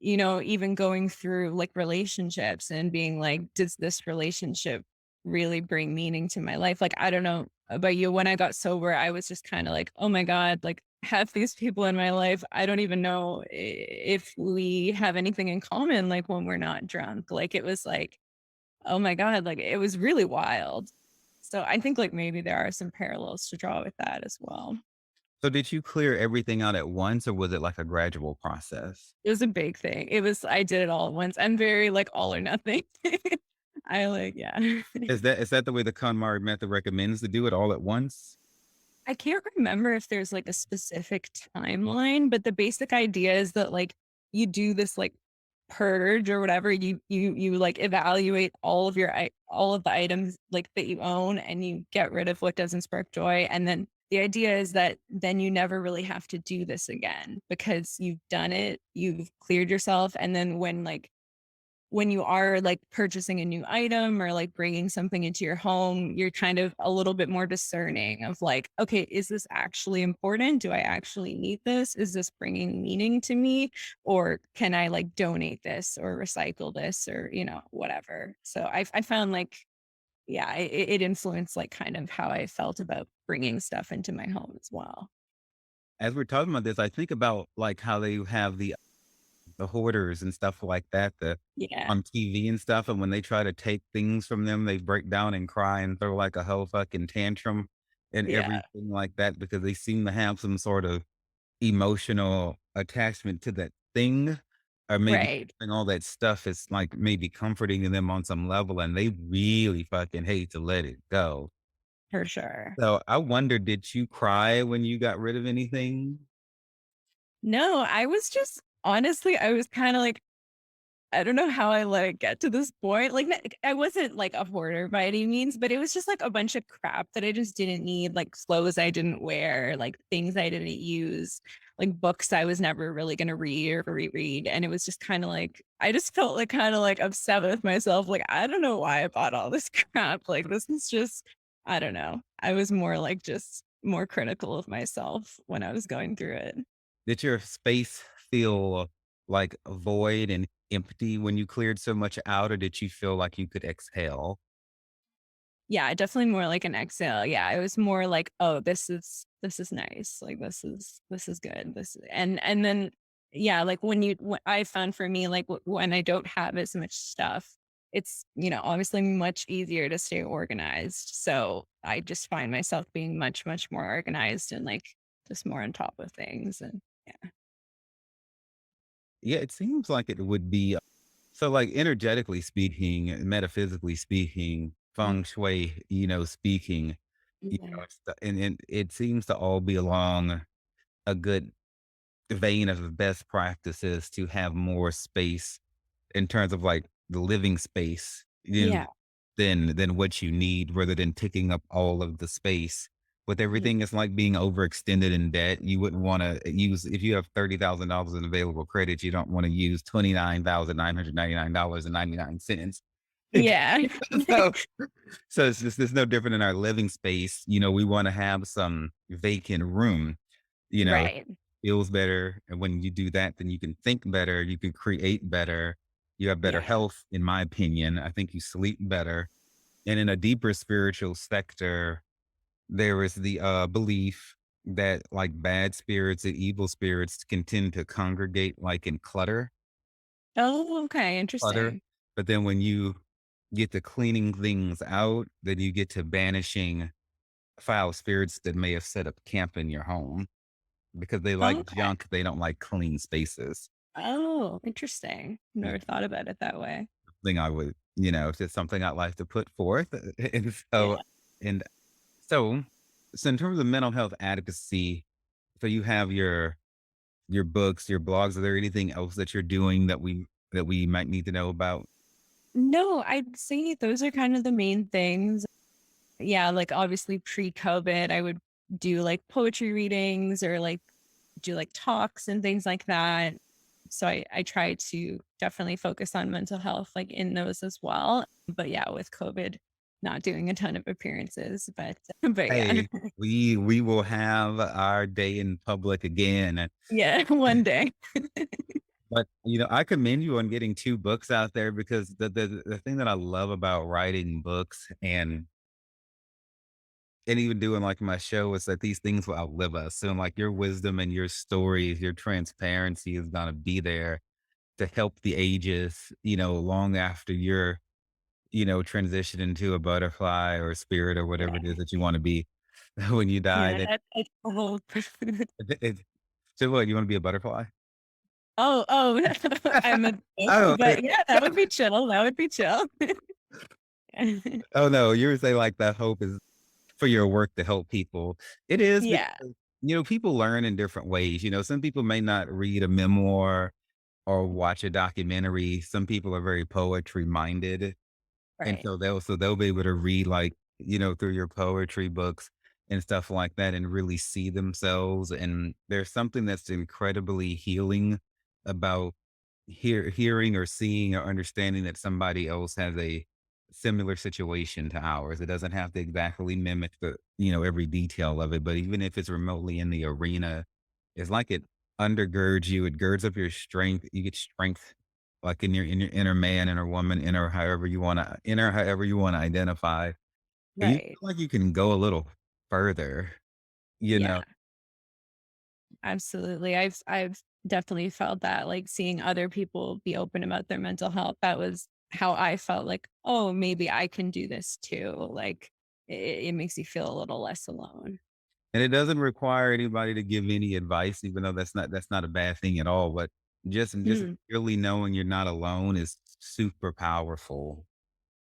even going through like relationships and being like does this relationship really bring meaning to my life? Like I don't know about you, when I got sober I was just kind of like, oh my god, like half these people in my life I don't even know if we have anything in common, like when we're not drunk. Like it was like, oh my god, like it was really wild. So I think like maybe there are some parallels to draw with that as well. So did you clear everything out at once or was it like a gradual process? It was a big thing. I did it all at once. I'm very like all or nothing. I like, yeah. Is that the way the KonMari method recommends to do it all at once? I can't remember if there's like a specific timeline, but the basic idea is that like you do this like purge or whatever. You like evaluate all of the items like that you own and you get rid of what doesn't spark joy. And then the idea is that then you never really have to do this again because you've done it, you've cleared yourself. And then when you are like purchasing a new item or like bringing something into your home, you're kind of a little bit more discerning of like, okay, is this actually important? Do I actually need this? Is this bringing meaning to me? Or can I like donate this or recycle this or, whatever. So I found like, yeah, it influenced like kind of how I felt about bringing stuff into my home as well. As we're talking about this, I think about like how they have the hoarders and stuff like that, Yeah. on TV and stuff, and when they try to take things from them, they break down and cry and throw like a whole fucking tantrum and Yeah. everything like that because they seem to have some sort of emotional attachment to that thing, or maybe Right. all that stuff is like maybe comforting to them on some level, and they really fucking hate to let it go. For sure. So I wonder, did you cry when you got rid of anything? No, I was just honestly, I was kind of like, I don't know how I let it get to this point. Like, I wasn't like a hoarder by any means, but it was just like a bunch of crap that I just didn't need, like clothes I didn't wear, like things I didn't use, like books I was never really going to read or reread. And it was just kind of like, I just felt like kind of like upset with myself. Like, I don't know why I bought all this crap. Like, this is just, I don't know. I was more like just more critical of myself when I was going through it. Did your space feel like void and empty when you cleared so much out, or did you feel like you could exhale? Yeah, definitely more like an exhale. Yeah, it was more like, "Oh, this is nice. Like this is good. And then yeah, like I found for me like when I don't have as much stuff, it's, obviously much easier to stay organized. So, I just find myself being much much more organized and like just more on top of things and yeah. Yeah, it seems like it would be So, like, energetically speaking, metaphysically speaking, Mm. feng shui, speaking, Yeah. and it seems to all be along a good vein of best practices to have more space in terms of like the living space, Yeah. than what you need rather than taking up all of the space. With Mm. everything, it's like being overextended in debt. You wouldn't want to use if you have $30,000 in available credit, you don't want to use $29,999.99. Yeah. so, so it's no different in our living space. We want to have some vacant room, it Right. feels better. And when you do that, then you can think better, you can create better, you have better Yeah. health, in my opinion. I think you sleep better. And in a deeper spiritual sector, there is the belief that like bad spirits and evil spirits can tend to congregate like in Oh, okay. clutter. Interesting. But then when you get to cleaning things out, then you get to banishing foul spirits that may have set up camp in your home because they like Okay. junk. They don't like clean spaces. Oh, interesting. Yeah. Never thought about it that way. Thing I would, it's just something I'd like to put forth. And so, Yeah. and so, so in terms of mental health advocacy, so you have your books, your blogs. Are there anything else that you're doing that we might need to know about? No, I'd say those are kind of the main things. Yeah, like obviously pre-COVID, I would do like poetry readings or like do like talks and things like that. So I try to definitely focus on mental health like in those as well. But yeah, with COVID, not doing a ton of appearances, but but yeah. Hey, we will have our day in public again. Yeah, one day. But I commend you on getting two books out there because the thing that I love about writing books and even doing like my show is that these things will outlive us. So like your wisdom and your stories, your transparency is gonna be there to help the ages, long after you're, transition into a butterfly or a spirit or whatever it Yeah. is that you want to be when you die. Yeah, that's the whole It, so what, you want to be a butterfly? oh, I'm a Oh, but yeah, that would be chill. That would be chill. oh no, you were saying like that hope is for your work to help people. It is Yeah, because, people learn in different ways. Some people may not read a memoir or watch a documentary. Some people are very poetry minded. And right. so they'll be able to read like, through your poetry books and stuff like that and really see themselves. And there's something that's incredibly healing about hearing or seeing or understanding that somebody else has a similar situation to ours. It doesn't have to exactly mimic every detail of it, but even if it's remotely in the arena, it's like it undergirds you. It girds up your strength. You get strength like in your inner man, inner woman, inner however you want to identify. And you feel Right. like you can go a little further, you Yeah, know. absolutely. I've definitely felt that, like seeing other people be open about their mental health. That was how I felt like, oh, maybe I can do this too. Like it makes you feel a little less alone. And it doesn't require anybody to give any advice, even though that's not a bad thing at all. But just Mm, really knowing you're not alone is super powerful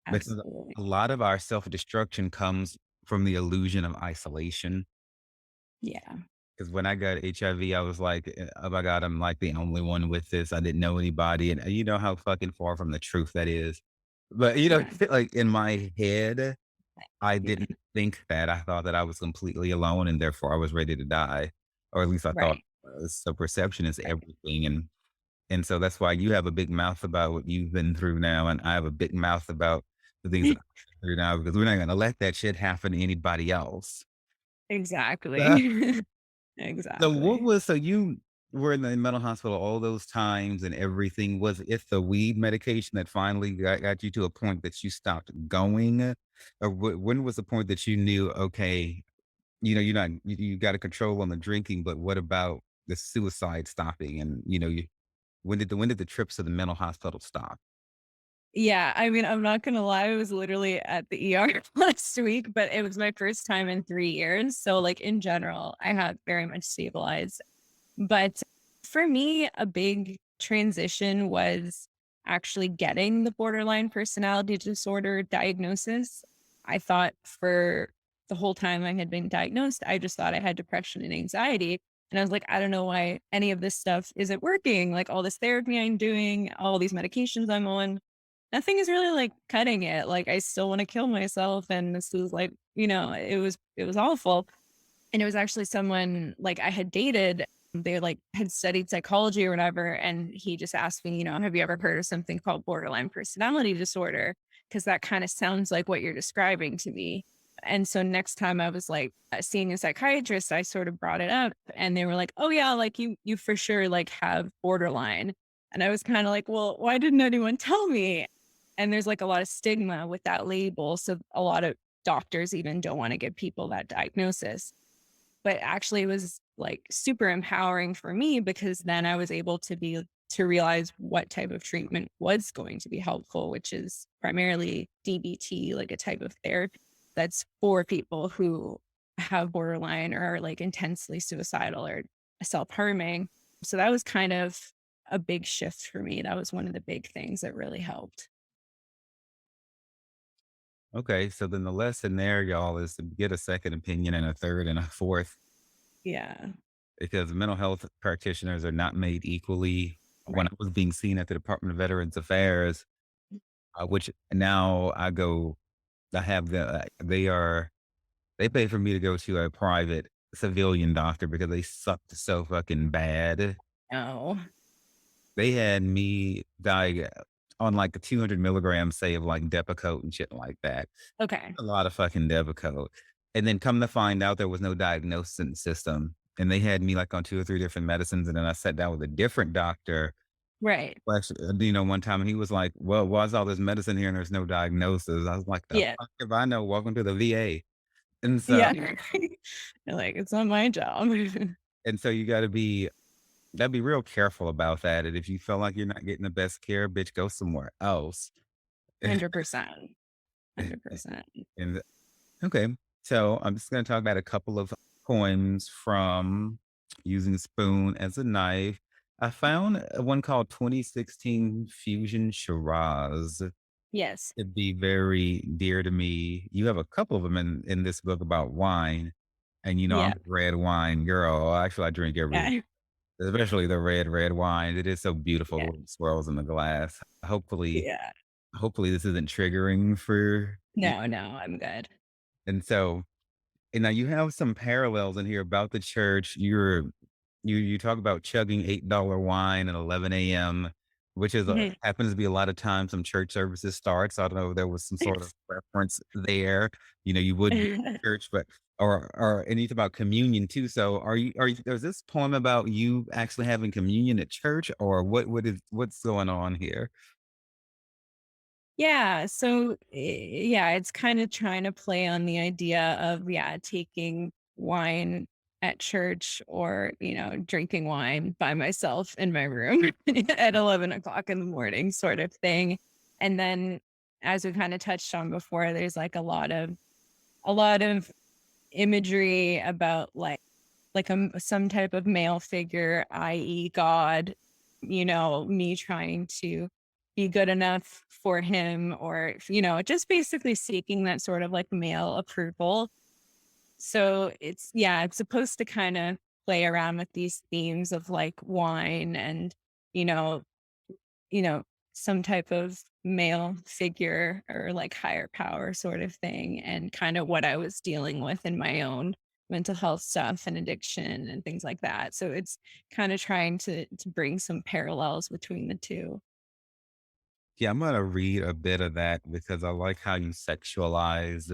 because absolutely. a lot of our self-destruction comes from the illusion of isolation. Yeah. Because when I got HIV, I was like, oh my God, I'm like the only one with this. I didn't know anybody. And you know how fucking far from the truth that is. But, Right. like in my head, I Yeah. didn't think that. I thought that I was completely alone and therefore I was ready to die. Or at least I thought Right. I was. So perception is Right. everything. And so that's why you have a big mouth about what you've been through now. And I have a big mouth about the things that I've been through now because we're not going to let that shit happen to anybody else. Exactly. So what Exactly. was so you were in the mental hospital all those times and everything. Was it the weed medication that finally got you to a point that you stopped going? Or when was the point that you knew, okay, you're not, you got a control on the drinking, but what about the suicide stopping? And, when did the trips to the mental hospital stop? Yeah, I mean, I'm not gonna lie, I was literally at the ER last week, but it was my first time in 3 years. So, like, in general, I had very much stabilized. But for me, a big transition was actually getting the borderline personality disorder diagnosis. I thought for the whole time I had been diagnosed, I just thought I had depression and anxiety. And I was like, I don't know why any of this stuff isn't working. Like all this therapy I'm doing, all these medications I'm on, nothing is really like cutting it. Like I still want to kill myself. And this was like, it was awful. And it was actually someone like I had dated. They like had studied psychology or whatever. And he just asked me, have you ever heard of something called borderline personality disorder? Because that kind of sounds like what you're describing to me. And so next time I was like seeing a psychiatrist, I sort of brought it up and they were like, oh yeah, like you for sure like have borderline. And I was kind of like, well, why didn't anyone tell me? And there's like a lot of stigma with that label. So a lot of doctors even don't want to give people that diagnosis. But actually it was like super empowering for me because then I was able to realize what type of treatment was going to be helpful, which is primarily DBT, like a type of therapy that's for people who have borderline or are like intensely suicidal or self-harming. So that was kind of a big shift for me. That was one of the big things that really helped. Okay, so then the lesson there, y'all, is to get a second opinion and a third and a fourth, Yeah. because mental health practitioners are not made equally. When I Right. was being seen at the Department of Veterans Affairs, which now I have they pay for me to go to a private civilian doctor because they sucked so fucking bad. No. They had me die on like a 200 milligrams, say, of like Depakote and shit like that. Okay. A lot of fucking Depakote. And then come to find out there was no diagnosis in the system. And they had me like on 2 or 3 different medicines. And then I sat down with a different doctor. Right. Well, actually, one time and he was like, well, why is all this medicine here and there's no diagnosis? I was like, the Yeah. fuck if I know? Welcome to the VA. And so, Yeah. You're like, it's not my job. you got to be real careful about that. And if you feel like you're not getting the best care, bitch, go somewhere else. 100%. 100%. And okay, so I'm just going to talk about a couple of poems from Using a Spoon as a Knife. I found one called 2016 Fusion Shiraz Yes. to be very dear to me. You have a couple of them in this book about wine. And, I'm Yeah. a red wine girl. Actually, I drink every, Yeah. especially the red wine. It is so beautiful the Yeah. way it swirls in the glass. Yeah. Hopefully this isn't triggering for you. No, no, I'm good. And so, and now you have some parallels in here about the church. You talk about chugging $8 wine at 11 a.m., which is Mhm. happens to be a lot of times some church services start. So I don't know if there was some sort of reference there. You wouldn't be in church, but or and you talk about communion too. So is this poem about you actually having communion at church, or what's going on here? Yeah, so, yeah, it's kinda trying to play on the idea of, yeah, taking wine at church or, drinking wine by myself in my room at 11 o'clock in the morning sort of thing. And then, as we kinda touched on before, there's, like, a lot of imagery about, some type of male figure, i.e. God, me trying to be good enough for him or, just basically seeking that sort of like male approval. So it's supposed to kind of play around with these themes of like wine and, you know, you know, some type of male figure or like higher power sort of thing, and kind of what I was dealing with in my own mental health stuff and addiction and things like that. So it's kind of trying to bring some parallels between the two. Yeah, I'm gonna read a bit of that because I like how you sexualize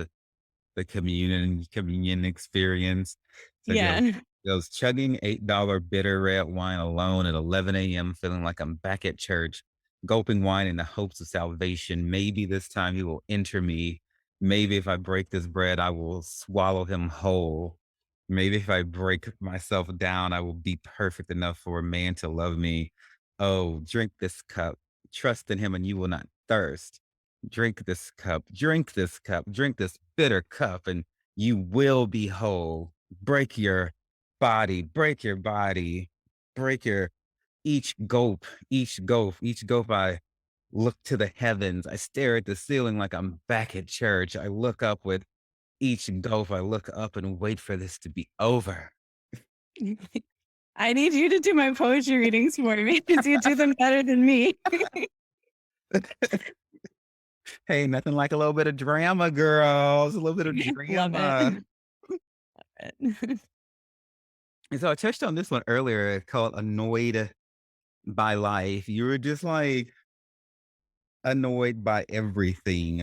the communion experience. So Yeah. goes chugging $8 bitter red wine alone at 11 a.m., feeling like I'm back at church, gulping wine in the hopes of salvation. Maybe this time he will enter me. Maybe if I break this bread, I will swallow him whole. Maybe if I break myself down, I will be perfect enough for a man to love me. Oh, drink this cup. Trust in him and you will not thirst. Drink this cup, drink this cup, drink this bitter cup, and you will be whole. Break your break your body, break your each gulp, each gulp I look to the heavens. I stare at the ceiling like I'm back at church. I look up with each gulp. I look up and wait for this to be over. I need you to do my poetry readings for me because you do them better than me. Hey, nothing like a little bit of drama, girls. A little bit of Love it. drama. And so I touched on this one earlier called Annoyed by Life. You were just like annoyed by everything.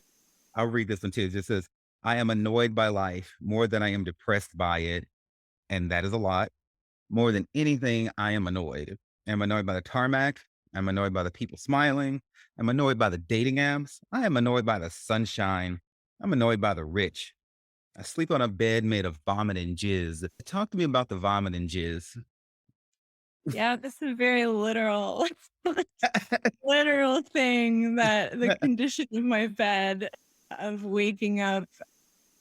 I'll read this one too. It just says, I am annoyed by life more than I am depressed by it. And that is a lot. More than anything, I am annoyed. I'm annoyed by the tarmac. I'm annoyed by the people smiling. I'm annoyed by the dating apps. I am annoyed by the sunshine. I'm annoyed by the rich. I sleep on a bed made of vomit and jizz. Talk to me about the vomit and jizz. Yeah, this is very literal, literal thing that the condition of my bed of waking up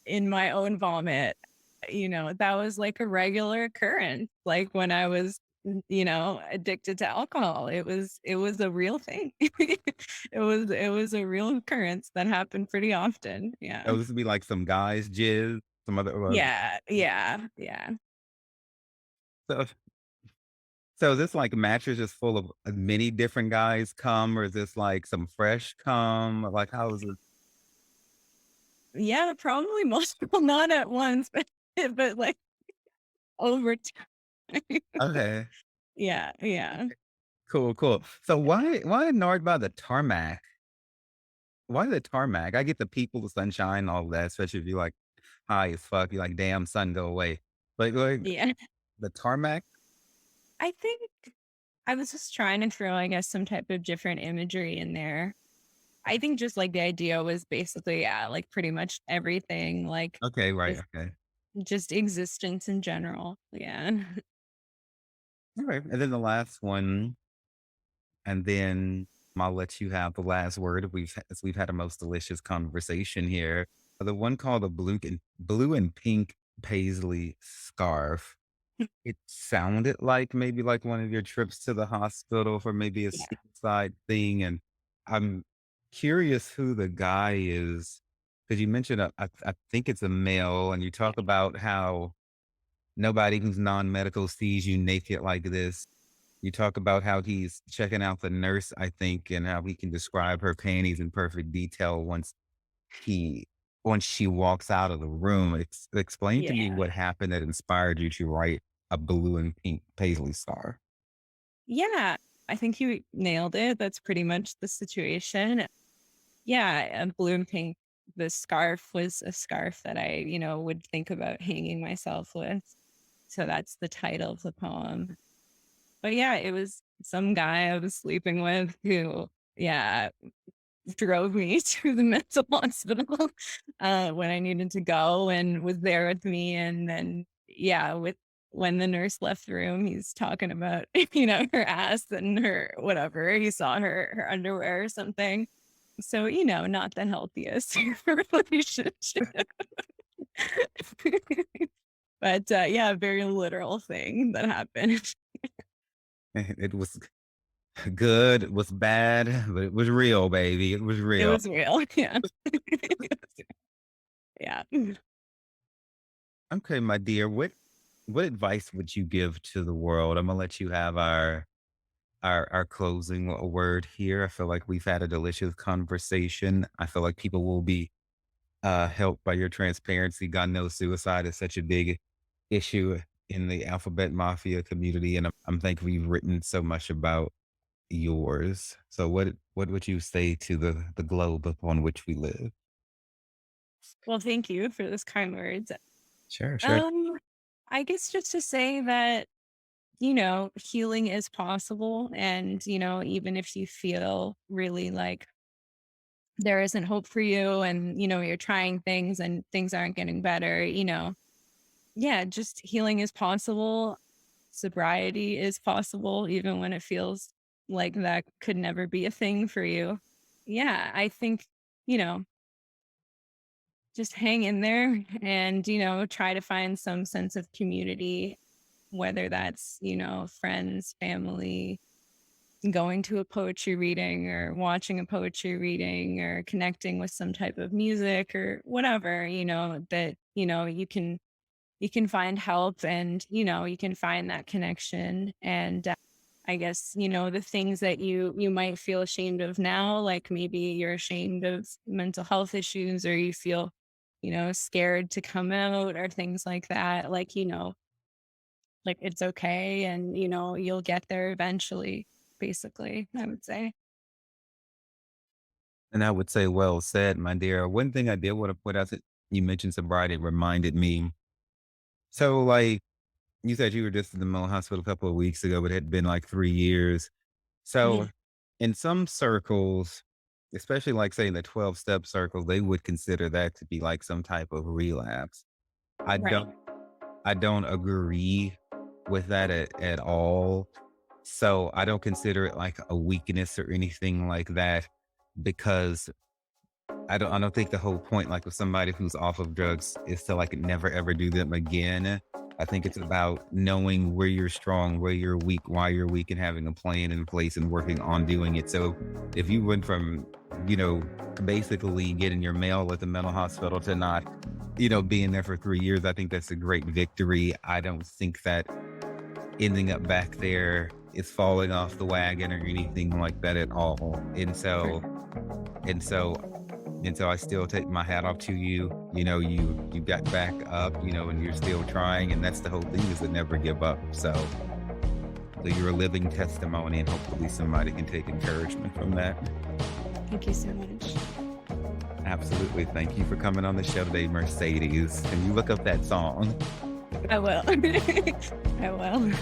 in my own vomit, that was like a regular occurrence. Like when I was, addicted to alcohol, it was a real thing. it was a real occurrence that happened pretty often. Yeah. Oh, this would be like some guys jizz, some other. Yeah. Yeah. Yeah. So, so is this like mattress just full of many different guys come, or is this like some fresh come? Like how is it? Yeah. Probably multiple, not at once, but like over time. Okay, Yeah. Yeah. cool, cool. So why annoyed by the tarmac? Why the tarmac? I get the people, the sunshine, all that, especially if you like high as fuck. You're like, damn, sun, go away. Like Yeah. the tarmac. I think I was just trying to throw, I guess, some type of different imagery in there. I think just like the idea was basically, yeah, like pretty much everything, like Okay, right. just Okay. just existence in general. Yeah. All right. And then the last one, and then I'll let you have the last word. As we've had a most delicious conversation here. The one called the blue and pink paisley scarf. It sounded like maybe like one of your trips to the hospital for maybe a Yeah. suicide thing, and I'm curious who the guy is because you mentioned I think it's a male, and you talk about how nobody who's non-medical sees you naked like this. You talk about how he's checking out the nurse, I think, and how he can describe her panties in perfect detail he once she walks out of the room. Explain to me Yeah. what happened that inspired you to write a blue and pink paisley star. Yeah. I think you nailed it. That's pretty much the situation. Yeah. And blue and pink, the scarf was a scarf that I, would think about hanging myself with. So that's the title of the poem. But yeah, it was some guy I was sleeping with who, yeah, drove me to the mental hospital when I needed to go and was there with me. And then, yeah, when the nurse left the room, he's talking about, her ass and her whatever. He saw her underwear or something. So, not the healthiest relationship. But yeah, a very literal thing that happened. It was good, it was bad, but it was real, baby. It was It real. was real. Yeah. Yeah. Okay, my dear, what advice would you give to the world? I'm gonna let you have our closing word here. I feel like we've had a delicious conversation. I feel like people will be helped by your transparency. God knows suicide is such a big issue in the alphabet mafia community, and I'm thankful you've written so much about yours. So what would you say to the globe upon which we live? Well, thank you for those kind words. Sure, sure. Um, I guess just to say that, healing is possible. And, even if you feel really like there isn't hope for you and, you're trying things and things aren't getting better, yeah, just healing is possible. Sobriety is possible, even when it feels like that could never be a thing for you. Yeah, I think, you know, just hang in there and, try to find some sense of community, whether that's, friends, family, going to a poetry reading or watching a poetry reading or connecting with some type of music or whatever, that, you can find help and, you can find that connection. And I guess, the things that you might feel ashamed of now, like maybe you're ashamed of mental health issues or you feel, scared to come out or things like that. Like it's okay. And, you'll get there eventually, basically, I would say. And I would say, well said, my dear. One thing I did want to put out that you mentioned sobriety reminded me. So, like, you said you were just in the mental hospital a couple of weeks ago, but it had been like 3 years. So, Mhm. in some circles, especially like say in the 12-step circle, they would consider that to be like some type of relapse. I Right. don't I don't agree with that at all. So I don't consider it like a weakness or anything like that because I don't think the whole point, like with somebody who's off of drugs, is to like never ever do them again. I think it's about knowing where you're strong, where you're weak, why you're weak, and having a plan in place and working on doing it. So if you went from, you know, basically getting your mail at the mental hospital to not, being there for 3 years, I think that's a great victory. I don't think that ending up back there is falling off the wagon or anything like that at all. Right. And so and so I still take my hat off to you. You got back up, and you're still trying. And that's the whole thing, is to never give up. So you're a living testimony, and hopefully somebody can take encouragement from that. Thank you so much. Absolutely. Thank you for coming on the show today, Mercedes. Can you look up that song? I will. I will.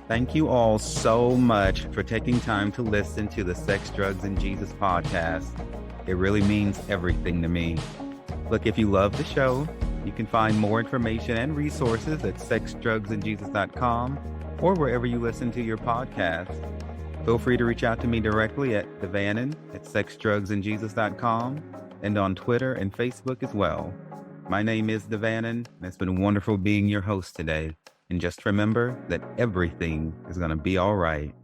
Thank you all so much for taking time to listen to the Sex, Drugs, and Jesus podcast. It really means everything to me. Look, if you love the show, you can find more information and resources at sexdrugsandjesus.com or wherever you listen to your podcast. Feel free to reach out to me directly at devannon@sexdrugsandjesus.com and on Twitter and Facebook as well. My name is Devannon, and it's been wonderful being your host today. And just remember that everything is going to be all right.